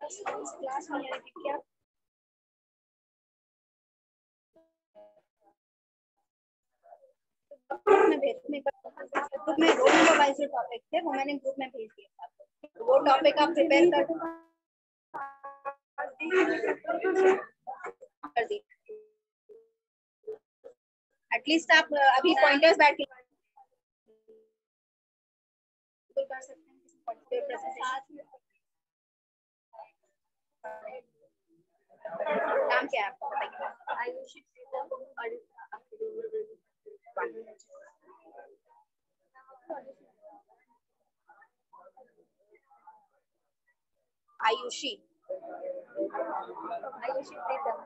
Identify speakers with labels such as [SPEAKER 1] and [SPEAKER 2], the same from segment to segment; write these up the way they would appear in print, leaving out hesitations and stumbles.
[SPEAKER 1] Class में क्या group में रोल नंबर वाइज जो टॉपिक थे वो मैंने ग्रुप में भेज दिया था, वो टॉपिक आप प्रिपेयर कर दी। एटलीस्ट आप अभी पॉइंटर्स बैठ के कर सकते हैं किसी पर्टिकुलर प्रेजेंटेशन। नाम क्या है आपका? Ayushi Ayushi Pritam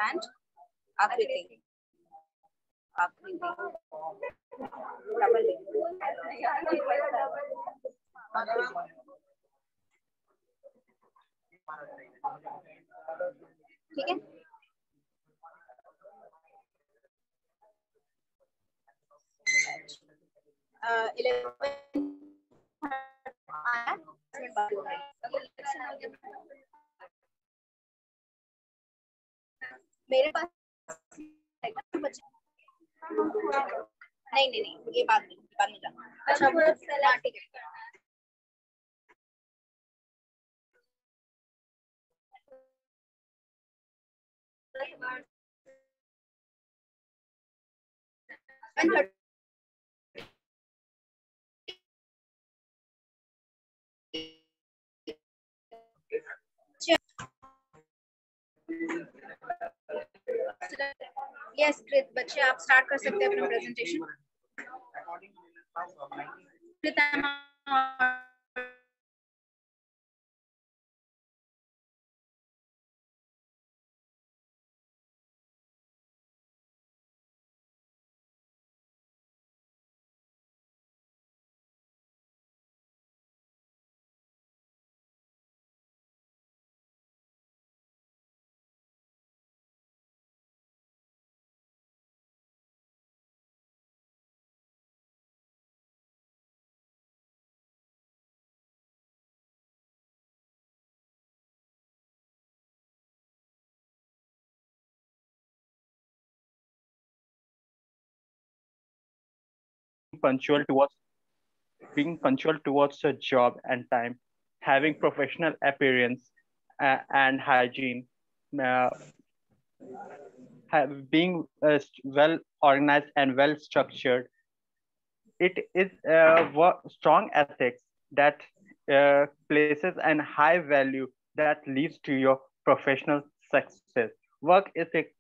[SPEAKER 1] and Akriti. Double ठीक है। मेरे पास नहीं ये बात में जाना। अच्छा ठीक है। यस कृत, बच्चे आप स्टार्ट कर सकते हैं अपना presentation.
[SPEAKER 2] punctual towards being punctual towards a job and time, having professional appearance and hygiene, uh, being well organized and well structured. It is strong ethics that places an high value that leads to your professional success. Work ethic,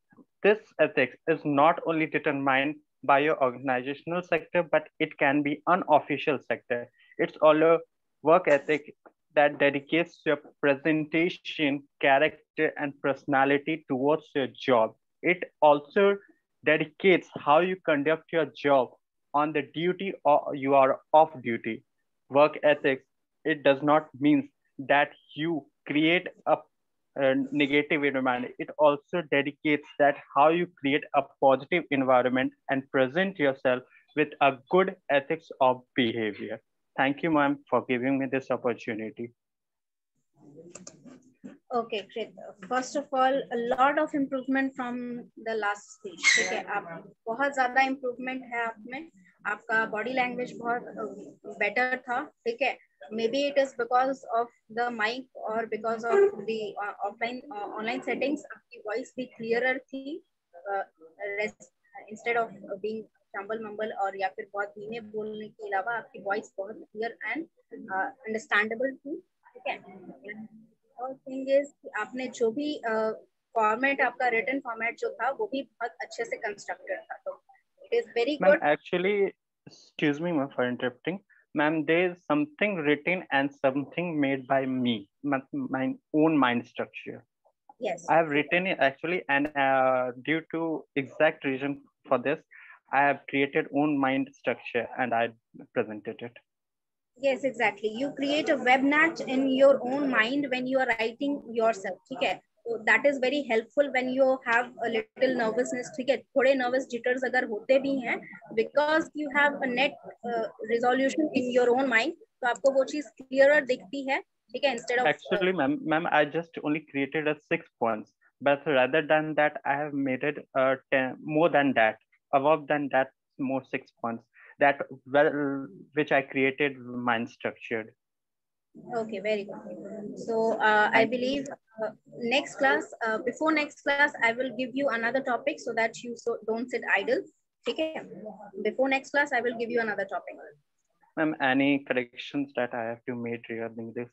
[SPEAKER 2] this ethics is not only determined by your organizational sector, but it can be unofficial sector. It's all a work ethic that dedicates your presentation, character, and personality towards your job. It also dedicates how you conduct your job on the duty or you are off duty. Work ethics, it does not mean that you create a negative environment. It also dedicates that how you create a positive environment and present yourself with a good ethics of behavior. Thank you, ma'am, for giving me this opportunity.
[SPEAKER 1] Okay, great. First of all, a lot of improvement from the last stage. ठीक है, आप बहुत ज़्यादा improvement है आप में, आपका body language बहुत better था, ठीक है. Maybe it is because of the mic or because of the online settings, आपकी voice भी clearer थी, instead of being jumble mumble और या फिर बहुत धीमे बोलने के अलावा आपकी voice बहुत clear and understandable थी, ठीक है. और थिंग इज कि आपने जो भी फॉर्मेट आपका रिटन फॉर्मेट जो था वो भी बहुत अच्छे से कंस्ट्रक्टेड था, तो it is very good.
[SPEAKER 2] Actually, excuse me for interrupting. Ma'am, there is something written and something made by me, my own mind structure.
[SPEAKER 1] Yes.
[SPEAKER 2] I have written it actually, and due to exact reason for this, I have created own mind structure and I presented it.
[SPEAKER 1] Yes, exactly. You create a webnet in your own mind when you are writing yourself, ठीक है. So that is very helpful when you have a little nervousness, ठीक है. थोड़े nervous jitters अगर होते भी हैं, because you have a net resolution in your own mind, तो आपको वो चीज clearer दिखती है. ठीक है, instead of
[SPEAKER 2] actually ma'am I just only created a 6 points, but rather than that I have made it 10 more than that, above than that, more 6 points that well which I created mind structured.
[SPEAKER 1] okay, very good. So I believe next class, before next class, I will give you another topic so that you don't sit idle. Okay, before next class, I will give you another topic.
[SPEAKER 2] Ma'am, any corrections that I have to make regarding this?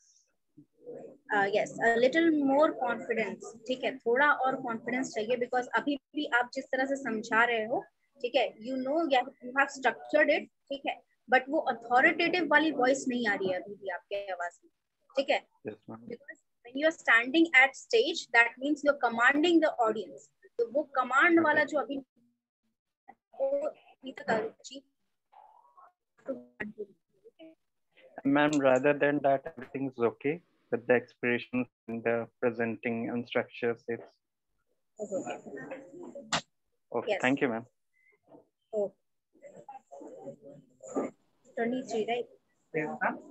[SPEAKER 1] Yes, a little more confidence. ठीक है, थोड़ा और confidence चाहिए because अभी भी आप जिस तरह से समझा रहे हो, ठीक है, you know you have structured it, ठीक है, but वो authoritative वाली voice नहीं आ रही है अभी भी आपके आवाज में, ठीक है?
[SPEAKER 2] Yes, ma'am.
[SPEAKER 1] Because when you are standing at stage, that means you're commanding the audience. तो वो command वाला जो अभी
[SPEAKER 2] Ma'am, rather than that, everything is okay with the expressions and the presenting and structures. It's
[SPEAKER 1] okay.
[SPEAKER 2] okay.
[SPEAKER 1] Yes.
[SPEAKER 2] Thank you, ma'am.
[SPEAKER 1] Oh. 23, right?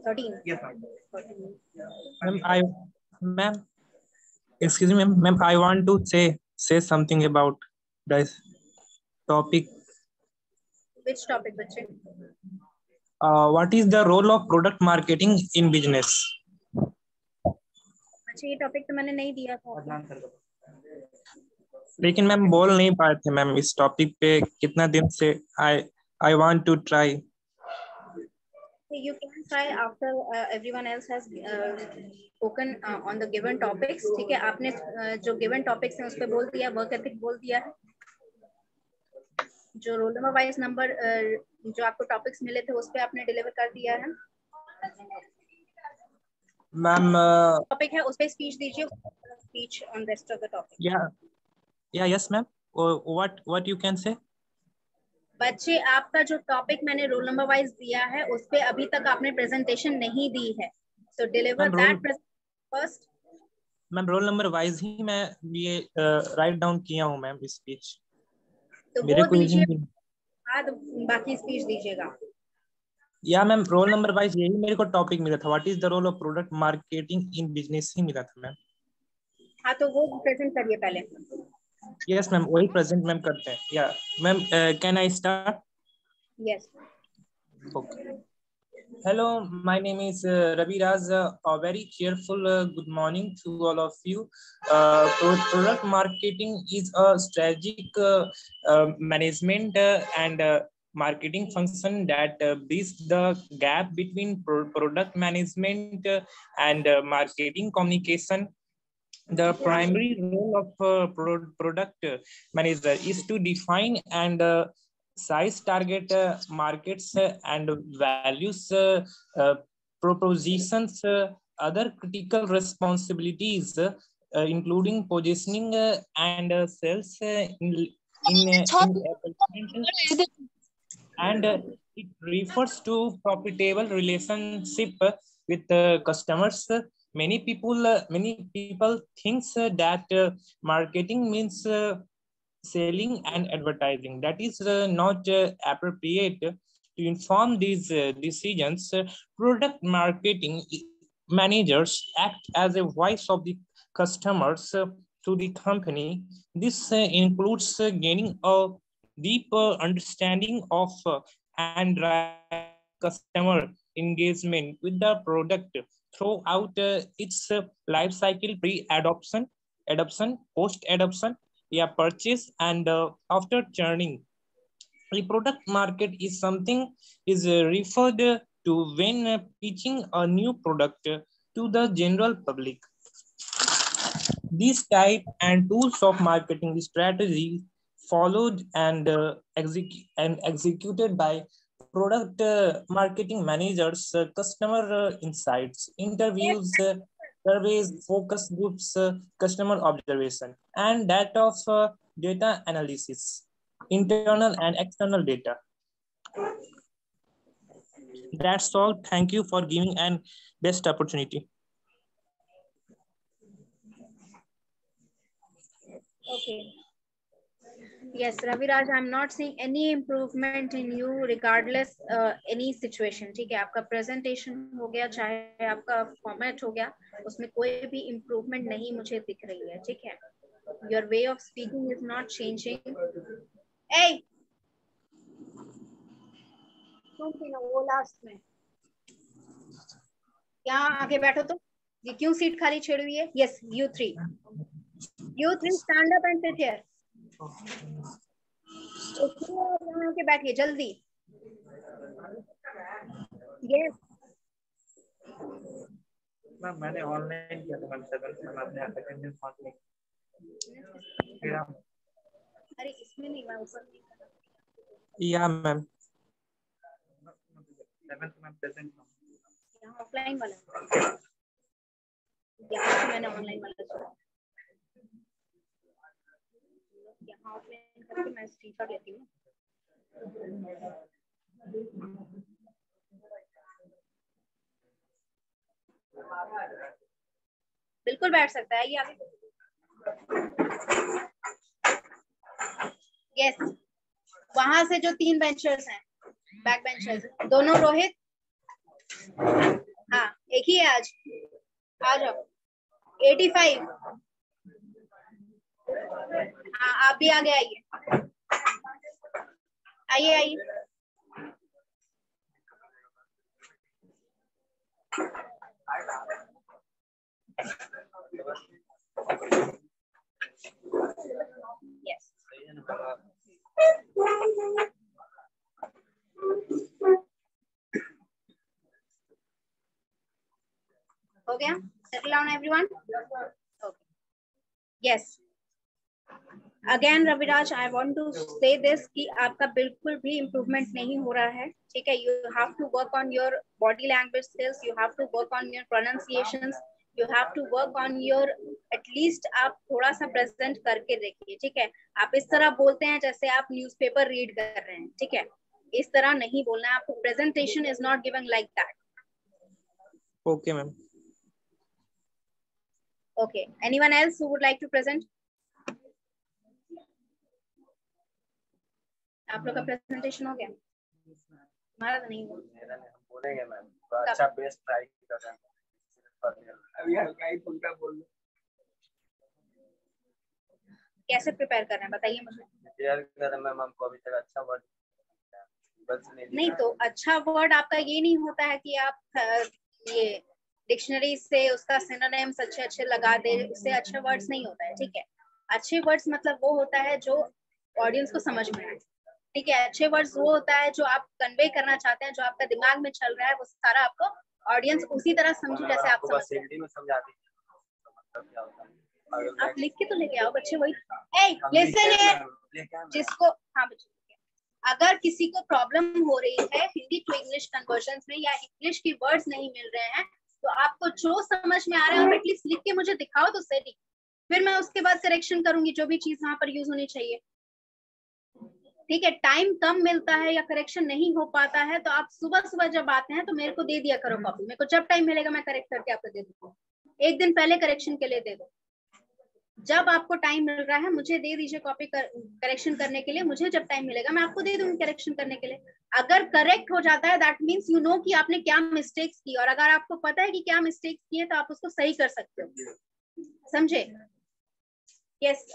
[SPEAKER 1] 13.
[SPEAKER 3] Yes,
[SPEAKER 1] 13.
[SPEAKER 3] Ma'am, excuse me, ma'am, I want to say something about this topic.
[SPEAKER 1] Which topic, बच्चे?
[SPEAKER 3] What is the role of product marketing in business?
[SPEAKER 1] अच्छा, ये topic तो मैंने नहीं दिया था।
[SPEAKER 3] लेकिन ma'am बोल नहीं पाए थे मैम इस टॉपिक पे कितना दिन से I want to try.
[SPEAKER 1] You can try after everyone else has spoken on the given topics. ठीक है, आपने जो given topics हैं उस पे बोल दिया, work ethic बोल दिया है, जो रोल नंबर वाइज नंबर जो आपको टॉपिक्स मिले थे उस पे आपने डिलीवर कर दिया है।
[SPEAKER 3] मैम
[SPEAKER 1] टॉपिक है उस पे स्पीच दीजिए, speech on rest of the topic.
[SPEAKER 3] Yes ma'am, what you can say?
[SPEAKER 1] बच्चे, आपका जो टॉपिक मैंने रोल नंबर वाइज दिया है उस पे अभी तक आपने प्रेजेंटेशन नहीं दी है, so deliver that first.
[SPEAKER 3] Ma'am roll number wise ही मैं ये राइट डाउन किया हूँ मैम स्पीच,
[SPEAKER 1] तो
[SPEAKER 3] मेरे
[SPEAKER 1] वो
[SPEAKER 3] को
[SPEAKER 1] दीजिए, बाद बाकी स्पीच दीजिएगा।
[SPEAKER 3] या मैम रोल नंबर वाइज यही मेरे को टॉपिक मिला था, what is the role of product marketing in business ही मिला था मैम।
[SPEAKER 1] हाँ, तो वो प्रेजेंट करिए पहले।
[SPEAKER 3] यस मैम, वही प्रेजेंट मैम करते हैं। या ma'am, can I start?
[SPEAKER 1] Yes.
[SPEAKER 3] Okay. Hello, my name is Ravi Raj. A very cheerful good morning to all of you. Product marketing is a strategic management and marketing function that bridges the gap between product management and marketing communication. The primary role of product manager is to define and size target markets and values propositions, other critical responsibilities, including positioning and sales and it refers to profitable relationship with customers. Many people thinks that marketing means selling and advertising. That is not appropriate. To inform these decisions, product marketing managers act as a voice of the customers to the company. This includes gaining a deeper understanding of and customer engagement with the product throughout its life cycle, pre-adoption, adoption, post-adoption, purchase, and after churning. The product market is something is referred to when pitching a new product to the general public. These type and tools of marketing strategy followed and executed by product marketing managers, customer insights, interviews, surveys, focus groups, customer observation, and that of data analysis, internal and external data. That's all. Thank you for giving an best opportunity.
[SPEAKER 1] Okay. Yes, Raviraj, I'm not seeing any improvement in you regardless any situation. ठीक है, आपका presentation हो गया, चाहे आपका format हो गया, उसमें कोई भी improvement नहीं मुझे दिख रही है. ठीक है, your way of speaking is not changing. Hey, तुम थी ना वो लास्ट में, यहाँ आके बैठो तो. ये क्यों सीट खाली छेड़ी हुई है? Yes, you three stand up and sit here. यहाँ के बैठिए जल्दी. Yes.
[SPEAKER 3] मैम मैंने ऑनलाइन किया था मैम 7th में अपने अटेंडेंस मार्क में.
[SPEAKER 1] अरे इसमें नहीं, मैं ऊपर नहीं.
[SPEAKER 3] या मैम 7th में प्रेजेंट हूं.
[SPEAKER 1] यहाँ ऑफलाइन वाला, यहाँ मैंने ऑनलाइन वाला छोड़ा. यहाँ ऑफलाइन करके मैं स्क्रीनशॉट लेती हूँ. बिल्कुल बैठ सकता है ये आगे. यस, वहां से जो 3 बेंचर्स हैं, बैक बेंचर्स, दोनों रोहित. हाँ, एक ही है आज. आ जाओ. 85. हाँ, आप भी आगे आइए. आइए आइए. Yes. हो गया? Settle down everyone. Okay. Yes. Again, Raviraj, I want to say this कि आपका बिल्कुल भी improvement नहीं हो रहा है. ठीक है, you have to work on your body language skills. You have to work on your pronunciations. You have to work on your, at least आप थोड़ा सा present करके देखिए. ठीक है, आप इस तरह बोलते हैं जैसे आप newspaper read कर रहे हैं. ठीक है, इस तरह नहीं बोलना है आपको. Presentation is not given like that.
[SPEAKER 3] Okay, ma'am.
[SPEAKER 1] Okay. Anyone else who would like to present? आप लोग का प्रेजेंटेशन हो गया? हमारा तो नहीं हुआ.
[SPEAKER 3] बोलेंगे मैम. अच्छा बेस्ट ट्राई कर रहे हैं. अभी हल्का ही फुल्का बोल लो.
[SPEAKER 1] कैसे प्रिपेयर कर रहे हैं बताइए मुझे.
[SPEAKER 3] प्रिपेयर कर रहे हैं मैम. आपको अभी तक अच्छा वर्ड बस
[SPEAKER 1] नहीं तो अच्छा वर्ड आपका ये नहीं होता है कि आप ये डिक्शनरी से उसका सिनोनिम्स अच्छे अच्छे लगा दे. उससे अच्छे वर्ड्स नहीं होता है. ठीक है, अच्छे वर्ड्स मतलब वो होता है जो ऑडियंस को समझ में आए. ठीक है, अच्छे वर्ड्स वो होता है जो आप कन्वे करना चाहते हैं, जो आपका दिमाग में चल रहा है, वो सारा आपको ऑडियंस उसी तरह समझे जैसे आप समझते हैं. आप लिख के तो लेके आओ बच्चे. वही लिसन है जिसको. हाँ बच्चे, अगर किसी को प्रॉब्लम हो रही है हिंदी टू इंग्लिश कन्वर्जन में या इंग्लिश की वर्ड्स नहीं मिल रहे हैं, तो आपको जो समझ में आ रहा है एटलीस्ट लिख के मुझे दिखाओ तो सही. फिर मैं उसके बाद करेक्शन करूंगी जो भी चीज वहां पर यूज होनी चाहिए. ठीक है, टाइम कम मिलता है या करेक्शन नहीं हो पाता है तो आप सुबह सुबह जब आते हैं तो मेरे को दे दिया करो कॉपी. मेरे को जब टाइम मिलेगा मैं करेक्ट करके आपको दे दूंगा. एक दिन पहले करेक्शन के लिए दे दो. जब आपको टाइम मिल रहा है मुझे दे दीजिए कॉपी करेक्शन करने के लिए. मुझे जब टाइम मिलेगा मैं आपको दे दूंगी करेक्शन करने के लिए. अगर करेक्ट हो जाता है दैट मीन्स यू नो कि आपने क्या मिस्टेक्स की, और अगर आपको पता है कि क्या मिस्टेक्स की है तो आप उसको सही कर सकते हो. समझे? यस.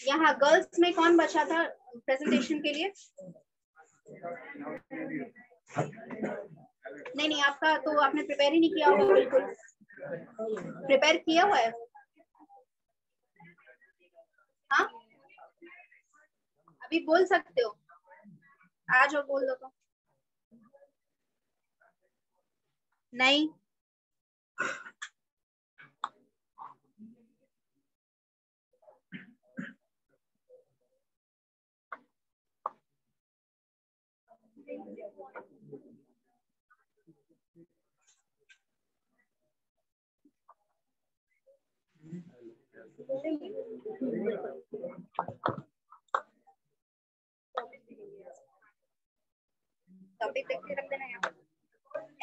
[SPEAKER 1] यहाँ गर्ल्स में कौन बचा था प्रेजेंटेशन के लिए? नहीं, आपका तो आपने प्रिपेयर ही नहीं किया होगा. बिल्कुल प्रिपेयर किया हुआ है. हाँ, अभी बोल सकते हो. आ जाओ, बोल दो तो. नहीं, टॉपिक देख के रख देना यहाँ.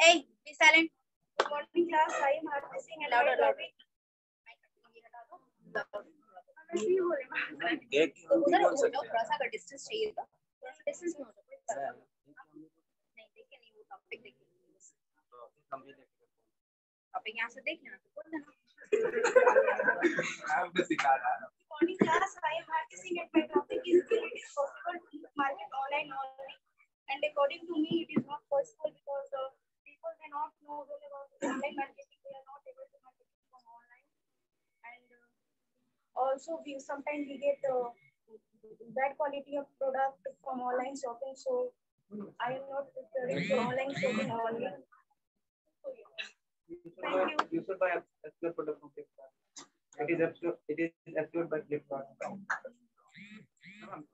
[SPEAKER 1] A be silent. Morning class I am heart missing and louder. उधर हो जाओ, थोड़ा सा अगर डिस्टेंस चाहिए तो थोड़ा सा डिस्टेंस में हो जाओ। नहीं देखे नहीं, वो टॉपिक देखे, टॉपिक यहाँ से देख लेना तो बोल देना। Morning class, I am practicing at my topic is it is possible to market online only, and according to me, it is not possible because people may not know well about online marketing. They are not able to market from online, and also we sometimes we get bad quality of product from online shopping. So I am not preferring for online shopping only. Thank you.
[SPEAKER 4] You should buy Flipkart product from Flipkart. It is assured by Flipkart.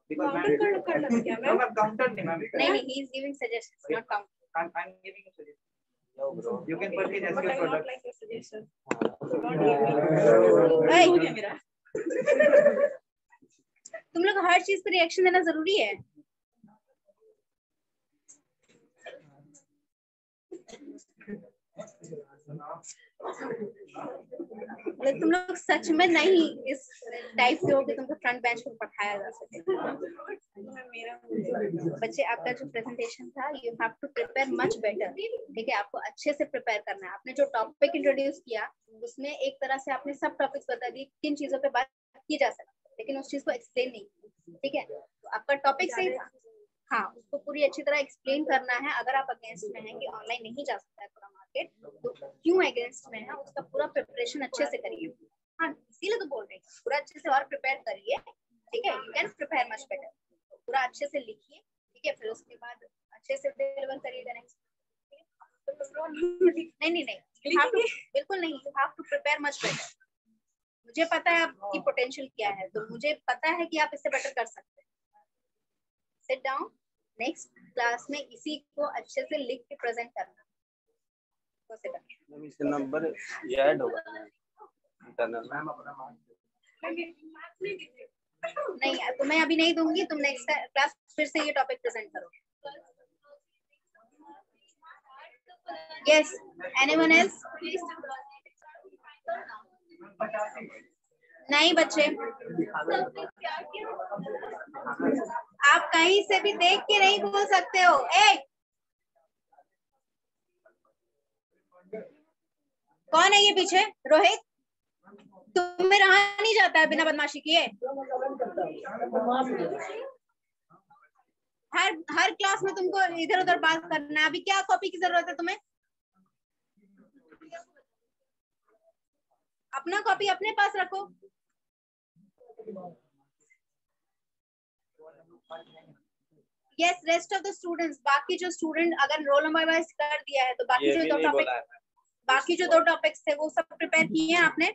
[SPEAKER 4] Because counter
[SPEAKER 1] नहीं, he is giving suggestions, not counter.
[SPEAKER 4] I'm giving you suggestions. No, bro. You can purchase assured
[SPEAKER 1] But I
[SPEAKER 4] product.
[SPEAKER 1] not like your suggestion. So don't give me. Hey, मेरा. तुम लोग हर चीज पे reaction देना जरूरी है। तुम लोग सच में नहीं इस टाइप के हो कि तुमको फ्रंट बेंच पर पढ़ाया जा सके। बच्चे, आपका जो प्रेजेंटेशन था, you have to prepare much better. ठीक है, आपको अच्छे से प्रिपेयर करना है। आपने जो टॉपिक इंट्रोड्यूस किया उसमें एक तरह से आपने सब टॉपिक्स बता दिए किन चीजों पे बात की जा सकती है, लेकिन उस चीज को एक्सप्लेन नहीं किया। ठीक है, तो आपका टॉपिक सही था, हाँ, उसको पूरी अच्छी तरह एक्सप्लेन करना है। अगर आप अगेंस्ट में हैं कि ऑनलाइन नहीं जा सकता है पूरा मार्केट, तो क्यों अगेंस्ट में है उसका पूरा प्रिपरेशन अच्छे से करिए। हाँ, इसीलिए तो बोल रही हूँ, पूरा अच्छे से और प्रिपेयर करिए। ठीक है, you can prepare much better. पूरा अच्छे से लिखिए, ठीक है, फिर उसके बाद अच्छे से डिलीवर करिएगा। नहीं, you have to, बिल्कुल नहीं, you have to prepare much better. मुझे पता है आपकी पोटेंशियल क्या है, तो मुझे पता है कि आप इससे बेटर कर सकते हैं। सिट डाउन, नेक्स्ट क्लास में इसी को अच्छे से लिख के प्रेजेंट करना।
[SPEAKER 4] इसका नंबर ऐड होगा इंटरनल मैम अपना
[SPEAKER 1] नहीं, तो मैं अभी नहीं दूंगी, तुम नेक्स्ट क्लास फिर से ये टॉपिक प्रेजेंट करो। Yes, anyone else? नहीं बच्चे, आप कहीं से भी देख के नहीं बोल सकते हो। कौन है ये पीछे? रोहित, तुम्हें रहा नहीं जाता है बिना बदमाशी किए? हर क्लास में तुमको इधर उधर बात करना है। अभी क्या कॉपी की जरूरत है तुम्हें? अपना कॉपी अपने पास रखो। Yes, rest of the students, बाकी जो स्टूडेंट अगर रोल नंबर वाइज कर दिया है तो बाकी जो दो टॉपिक्स थे वो सब प्रिपेयर किए हैं आपने?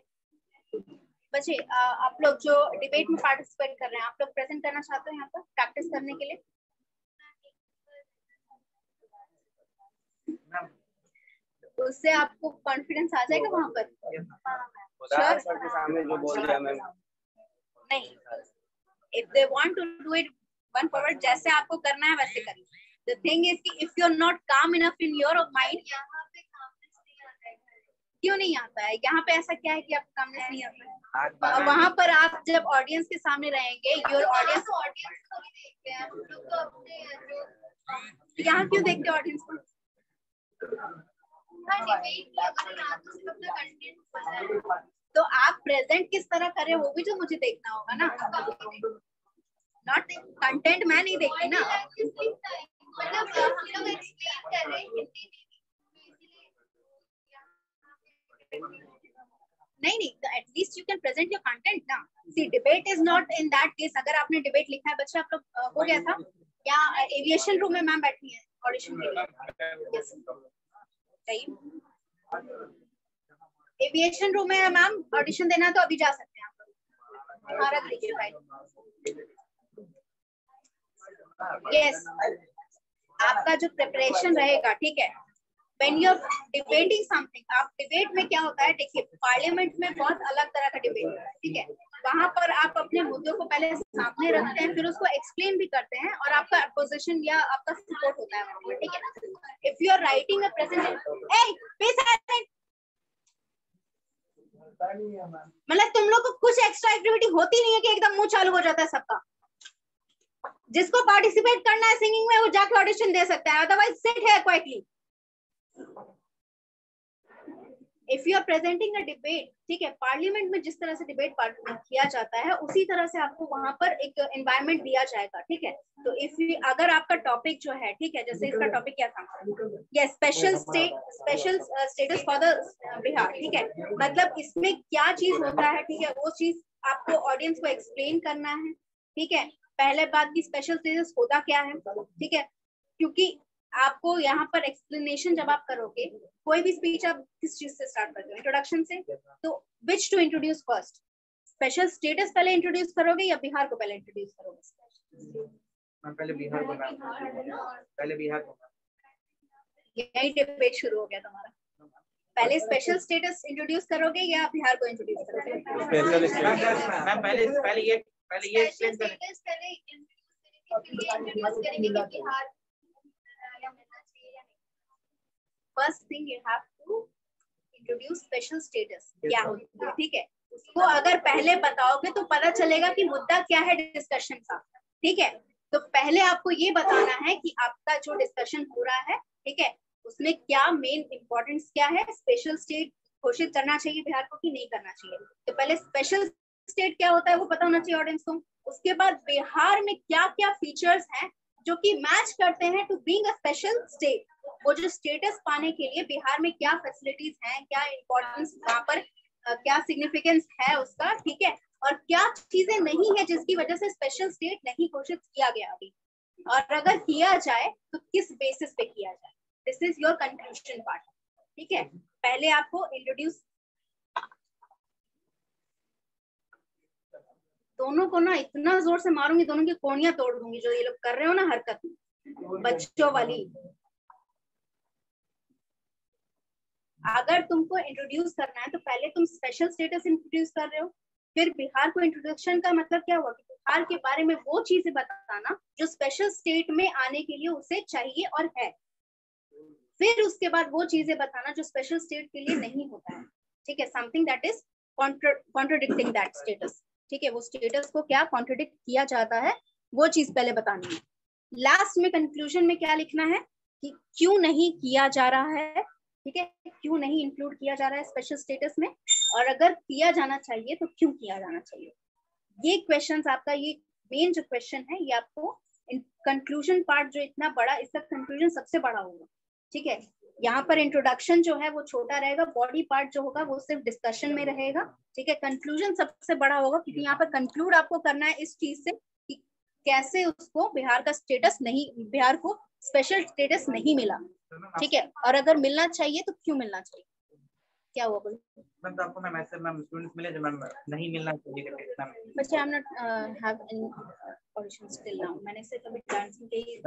[SPEAKER 1] बच्चे, आप लोग जो डिबेट में पार्टिसिपेट कर रहे हैं, आप लोग प्रेजेंट करना चाहते हो यहाँ पर प्रैक्टिस करने के लिए? उससे आपको कॉन्फिडेंस आ जाएगा वहाँ पर। सर के सामने जो बोल दिया मैम, नहीं, if they want to do it one forward, जैसे आपको करना है वैसे करिए। द थिंग इज कि if you are not calm enough in your mind, क्यों नहीं आता है? यहाँ पे ऐसा क्या है कि आपको कामनेस नहीं आता है? और वहाँ पर आप जब ऑडियंस के सामने रहेंगे, योर ऑडियंस को देखते हैं, यहाँ क्यों देखते हैं ऑडियंस को? तो आप प्रेजेंट किस तरह करें वो भी तो मुझे देखना होगा ना। नॉट कंटेंट मैं नहीं देखती ना। नहीं, at least you can present your content ना। See, debate is not in that case. अगर आपने डिबेट लिखा है, बच्चे आप लोग हो गया था या एविएशन रूम में मैम बैठी है ऑडिशन के लिए? एविएशन रूम में मैम ऑडिशन देना तो अभी जा सकते हैं आप। भारत देखिए भाई, यस, आपका जो प्रिपरेशन रहेगा, ठीक है, when you're debating something, आप डिबेट में क्या होता है, देखिए पार्लियामेंट में बहुत अलग तरह का डिबेट होता है। ठीक है, वहां पर आप अपने मुद्दों को पहले सामने रखते हैं, फिर उसको एक्सप्लेन भी करते हैं और आपका अपोजिशन या आपका सपोर्ट होता है वहां पर। ठीक है ना? If you are writing a presentation, be silent, मतलब तुम लोग को कुछ एक्स्ट्रा एक्टिविटी होती नहीं है कि एकदम मुंह चालू हो जाता है सबका। जिसको पार्टिसिपेट करना है सिंगिंग में वो जाके ऑडिशन दे सकता है, otherwise sit here quietly. If you are presenting a debate, ठीक है, पार्लियामेंट में जिस तरह से डिबेट किया जाता है उसी तरह से आपको वहां पर एक एनवायरनमेंट दिया जाएगा, ठीक है। तो इफ अगर आपका टॉपिक जो है, ठीक है, जैसे इसका टॉपिक क्या था, ये special status for the Bihar, ठीक है, मतलब इसमें क्या चीज होता है, ठीक है, वो चीज आपको ऑडियंस को एक्सप्लेन करना है, ठीक है। पहले बात की स्पेशल स्टेटस होता क्या है, ठीक है, क्योंकि आपको यहाँ पर एक्सप्लेनेशन जब आप करोगे, कोई भी स्पीच आप किस चीज से स्टार्ट करते हो, इंट्रोडक्शन से, तो which to introduce first, special status पहले इंट्रोड्यूस करोगे या बिहार को पहले इंट्रोड्यूस करोगे?
[SPEAKER 4] पहले बिहार को
[SPEAKER 1] यही डिबेट शुरू हो गया तुम्हारा। पहले स्पेशल स्टेटस इंट्रोड्यूस करोगे या बिहार को इंट्रोड्यूस करोगे?
[SPEAKER 4] मैम पहले ये एक्सप्लेन करें।
[SPEAKER 1] First thing you have to introduce special status क्या होती है, ठीक है। उसको अगर पहले बताओगे तो पता चलेगा कि मुद्दा क्या है डिस्कशन का, ठीक है। तो पहले आपको ये बताना है कि आपका जो डिस्कशन हो रहा है, ठीक है, उसमें क्या मेन इंपॉर्टेंस क्या है, स्पेशल स्टेट घोषित करना चाहिए बिहार को कि नहीं करना चाहिए। तो पहले स्पेशल स्टेट क्या होता है वो पता होना चाहिए ऑडियंस को। उसके बाद बिहार में क्या क्या फीचर्स हैं जो कि मैच करते हैं to being a special state. वो जो स्टेटस पाने के लिए बिहार में क्या फैसिलिटीज हैं, क्या इंपॉर्टेंस वहां पर, क्या सिग्निफिकेंस है उसका, ठीक है, और क्या चीजें नहीं है जिसकी वजह से स्पेशल स्टेट नहीं घोषित किया गया अभी, और अगर किया जाए तो किस बेसिस पे किया जाए। This is your conclusion part, ठीक है। पहले आपको इंट्रोड्यूस, दोनों को ना इतना जोर से मारूंगी, दोनों की कोहनियां तोड़ दूंगी जो ये लोग कर रहे हो ना हरकत बच्चों वाली। अगर तुमको इंट्रोड्यूस करना है तो पहले तुम स्पेशल स्टेटस इंट्रोड्यूस कर रहे हो, फिर बिहार को इंट्रोडक्शन का मतलब क्या हुआ कि बिहार के बारे में वो चीजें बताना जो स्पेशल स्टेट में आने के लिए उसे चाहिए और है, फिर उसके बाद वो चीजें बताना जो स्पेशल स्टेट के लिए नहीं होता है, ठीक है, something that is contradicting that status, ठीक है, वो स्टेटस को क्या कॉन्ट्रोडिक्ट किया जाता है वो चीज पहले बतानी है। लास्ट में कंक्लूजन में क्या लिखना है कि क्यों नहीं किया जा रहा है, ठीक है, क्यों नहीं इंक्लूड किया जा रहा है स्पेशल स्टेटस में, और अगर किया जाना चाहिए तो क्यों किया जाना चाहिए। ये क्वेश्चंस आपका, ये मेन जो क्वेश्चन है, ये आपको कंक्लूजन पार्ट जो इतना बड़ा, इसका कंक्लूजन सबसे बड़ा होगा, ठीक है। यहाँ पर इंट्रोडक्शन जो है वो छोटा रहेगा, बॉडी पार्ट जो होगा वो सिर्फ डिस्कशन में रहेगा, ठीक है। कंक्लूजन सबसे बड़ा होगा क्योंकि यहाँ पर कंक्लूड आपको करना है इस चीज से कि कैसे उसको बिहार का स्टेटस नहीं, बिहार को स्पेशल स्टेटस नहीं मिला, ठीक है, और अगर मिलना चाहिए तो क्यों मिलना चाहिए। क्या हुआ बोल?
[SPEAKER 4] मैम तो आपको मैम ऐसे मैम स्टूडेंट्स मिले जो मैम नहीं मिलना चाहिए मैम।
[SPEAKER 1] बच्चे I am not have any auditions till now, मैंने सिर्फ अभी डांसिंग के ही